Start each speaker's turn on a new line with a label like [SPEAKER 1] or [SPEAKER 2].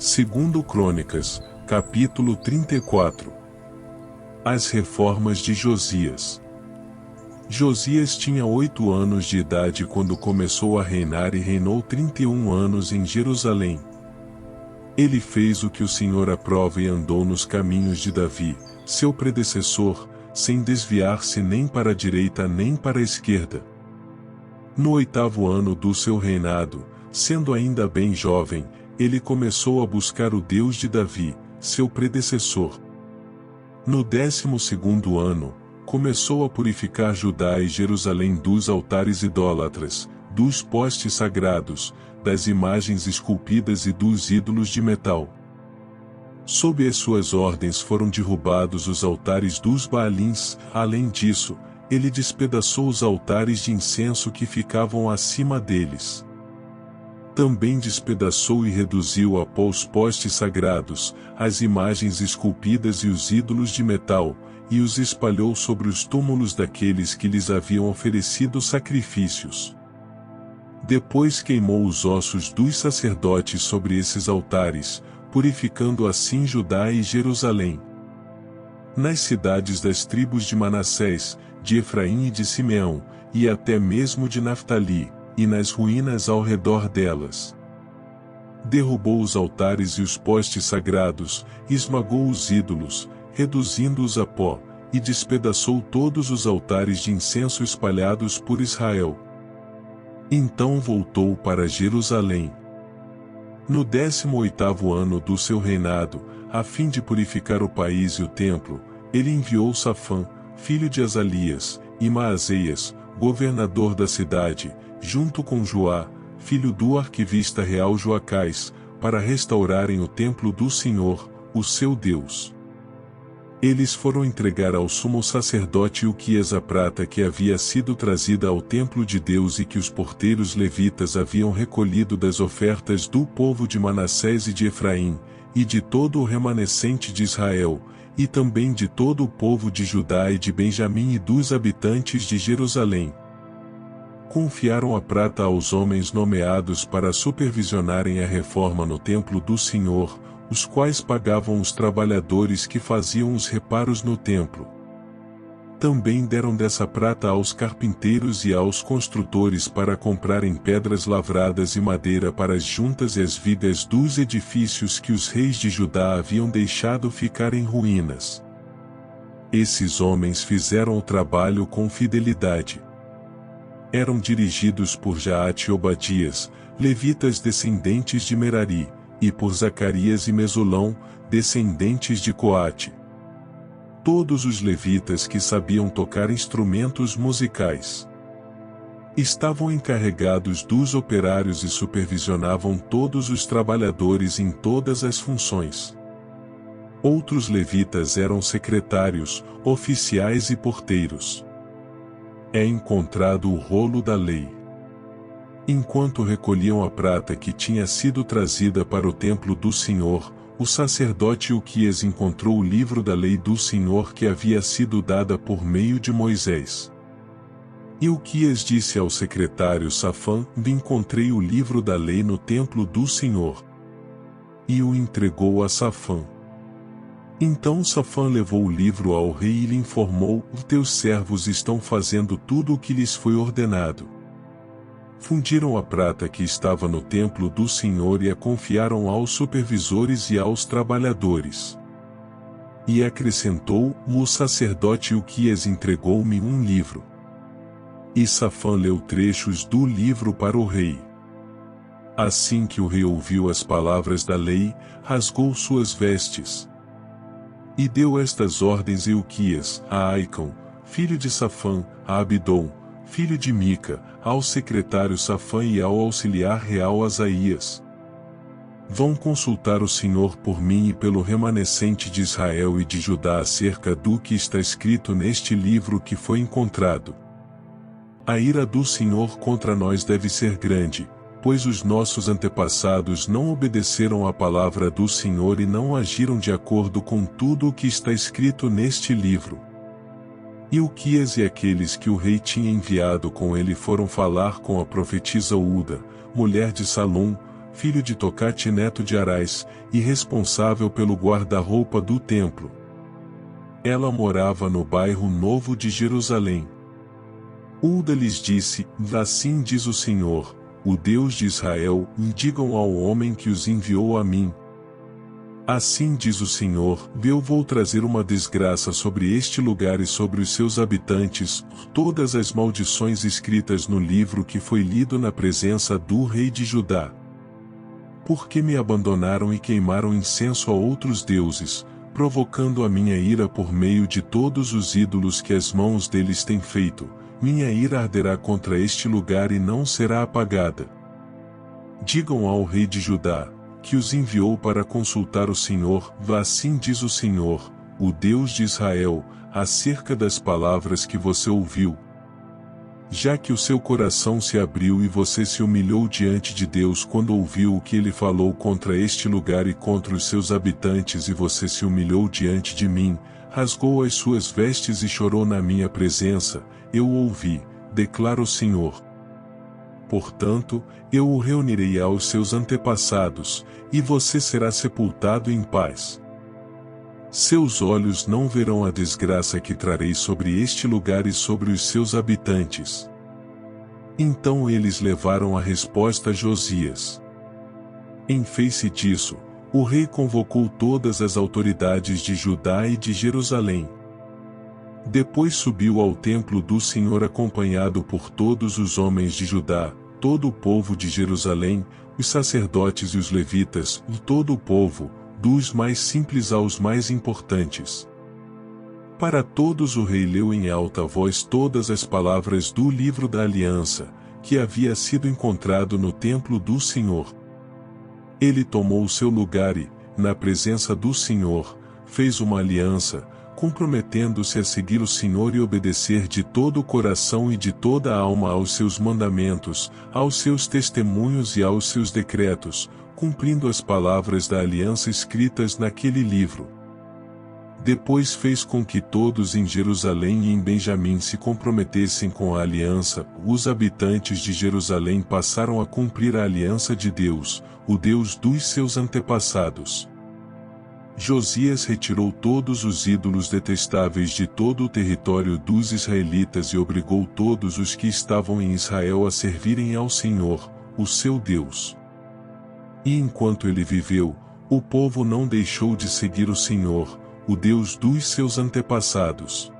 [SPEAKER 1] Segundo Crônicas, capítulo 34. As reformas de Josias. Josias tinha 8 anos de idade quando começou a reinar e reinou 31 anos em Jerusalém. Ele fez o que o Senhor aprova e andou nos caminhos de Davi, seu predecessor, sem desviar-se nem para a direita nem para a esquerda. No 8º ano do seu reinado, sendo ainda bem jovem, ele começou a buscar o Deus de Davi, seu predecessor. No 12º ano, começou a purificar Judá e Jerusalém dos altares idólatras, dos postes sagrados, das imagens esculpidas e dos ídolos de metal. Sob as suas ordens foram derrubados os altares dos Baalins. Além disso, ele despedaçou os altares de incenso que ficavam acima deles. Também despedaçou e reduziu a pó os postes sagrados, as imagens esculpidas e os ídolos de metal, e os espalhou sobre os túmulos daqueles que lhes haviam oferecido sacrifícios. Depois queimou os ossos dos sacerdotes sobre esses altares, purificando assim Judá e Jerusalém. Nas cidades das tribos de Manassés, de Efraim e de Simeão, e até mesmo de Naftali, e nas ruínas ao redor delas. Derrubou os altares e os postes sagrados, esmagou os ídolos, reduzindo-os a pó, e despedaçou todos os altares de incenso espalhados por Israel. Então voltou para Jerusalém. No 18º ano do seu reinado, a fim de purificar o país e o templo, ele enviou Safã, filho de Azalias, e Maazéias, governador da cidade, junto com Joá, filho do arquivista real Joacás, para restaurarem o templo do Senhor, o seu Deus. Eles foram entregar ao sumo sacerdote Uquias a prata que havia sido trazida ao templo de Deus e que os porteiros levitas haviam recolhido das ofertas do povo de Manassés e de Efraim, e de todo o remanescente de Israel, e também de todo o povo de Judá e de Benjamim e dos habitantes de Jerusalém. Confiaram a prata aos homens nomeados para supervisionarem a reforma no templo do Senhor, os quais pagavam os trabalhadores que faziam os reparos no templo. Também deram dessa prata aos carpinteiros e aos construtores para comprarem pedras lavradas e madeira para as juntas e as vigas dos edifícios que os reis de Judá haviam deixado ficar em ruínas. Esses homens fizeram o trabalho com fidelidade. Eram dirigidos por Jaate e Obadias, levitas descendentes de Merari, e por Zacarias e Mesulão, descendentes de Coate. Todos os levitas que sabiam tocar instrumentos musicais estavam encarregados dos operários e supervisionavam todos os trabalhadores em todas as funções. Outros levitas eram secretários, oficiais e porteiros. É encontrado o rolo da lei. Enquanto recolhiam a prata que tinha sido trazida para o templo do Senhor, o sacerdote Uquias encontrou o livro da lei do Senhor que havia sido dada por meio de Moisés. E Uquias disse ao secretário Safã: encontrei o livro da lei no templo do Senhor. E o entregou a Safã. Então Safã levou o livro ao rei e lhe informou: os teus servos estão fazendo tudo o que lhes foi ordenado. Fundiram a prata que estava no templo do Senhor e a confiaram aos supervisores e aos trabalhadores. E acrescentou: o sacerdote Uquias entregou-me um livro. E Safã leu trechos do livro para o rei. Assim que o rei ouviu as palavras da lei, rasgou suas vestes. E deu estas ordens Euquias, a Aicão, filho de Safã, a Abidom, filho de Mica, ao secretário Safã e ao auxiliar real Asaías: vão consultar o Senhor por mim e pelo remanescente de Israel e de Judá acerca do que está escrito neste livro que foi encontrado. A ira do Senhor contra nós deve ser grande, pois os nossos antepassados não obedeceram à palavra do Senhor e não agiram de acordo com tudo o que está escrito neste livro. E Uquias e aqueles que o rei tinha enviado com ele foram falar com a profetisa Uda, mulher de Salum, filho de Tocate neto de Arás, e responsável pelo guarda-roupa do templo. Ela morava no bairro Novo de Jerusalém. Hulda lhes disse: assim diz o Senhor, o Deus de Israel, e digam ao homem que os enviou a mim. Assim diz o Senhor, eu vou trazer uma desgraça sobre este lugar e sobre os seus habitantes, todas as maldições escritas no livro que foi lido na presença do rei de Judá. Porque me abandonaram e queimaram incenso a outros deuses, provocando a minha ira por meio de todos os ídolos que as mãos deles têm feito, minha ira arderá contra este lugar e não será apagada. Digam ao rei de Judá, que os enviou para consultar o Senhor, assim diz o Senhor, o Deus de Israel, acerca das palavras que você ouviu. Já que o seu coração se abriu e você se humilhou diante de Deus quando ouviu o que ele falou contra este lugar e contra os seus habitantes e você se humilhou diante de mim, rasgou as suas vestes e chorou na minha presença, eu ouvi, declara o Senhor. Portanto, eu o reunirei aos seus antepassados, e você será sepultado em paz. Seus olhos não verão a desgraça que trarei sobre este lugar e sobre os seus habitantes. Então eles levaram a resposta a Josias. Em face disso, o rei convocou todas as autoridades de Judá e de Jerusalém. Depois subiu ao templo do Senhor acompanhado por todos os homens de Judá, todo o povo de Jerusalém, os sacerdotes e os levitas, e todo o povo, dos mais simples aos mais importantes. Para todos o rei leu em alta voz todas as palavras do livro da aliança, que havia sido encontrado no templo do Senhor. Ele tomou o seu lugar e, na presença do Senhor, fez uma aliança, comprometendo-se a seguir o Senhor e obedecer de todo o coração e de toda a alma aos seus mandamentos, aos seus testemunhos e aos seus decretos, cumprindo as palavras da aliança escritas naquele livro. Depois fez com que todos em Jerusalém e em Benjamim se comprometessem com a aliança. Os habitantes de Jerusalém passaram a cumprir a aliança de Deus, o Deus dos seus antepassados. Josias retirou todos os ídolos detestáveis de todo o território dos israelitas e obrigou todos os que estavam em Israel a servirem ao Senhor, o seu Deus. E enquanto ele viveu, o povo não deixou de seguir o Senhor, o Deus dos seus antepassados.